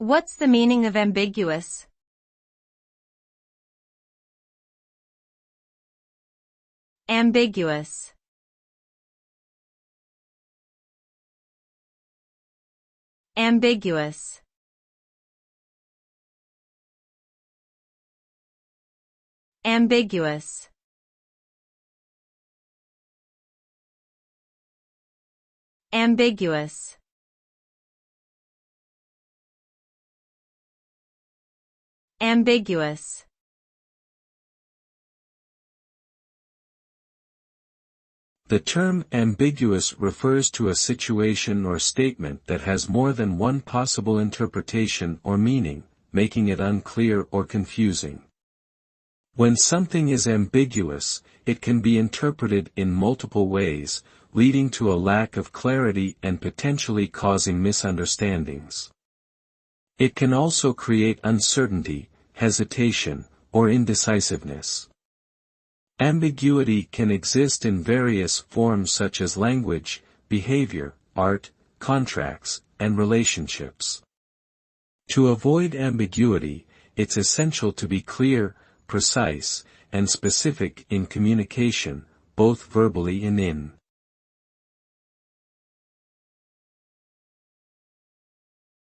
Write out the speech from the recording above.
What's the meaning of ambiguous? Ambiguous. Ambiguous. Ambiguous. Ambiguous. Ambiguous. The term ambiguous refers to a situation or statement that has more than one possible interpretation or meaning, making it unclear or confusing. When something is ambiguous, it can be interpreted in multiple ways, leading to a lack of clarity and potentially causing misunderstandings. It can also create uncertainty, hesitation, or indecisiveness. Ambiguity can exist in various forms such as language, behavior, art, contracts, and relationships. To avoid ambiguity, it's essential to be clear, precise, and specific in communication, both verbally and in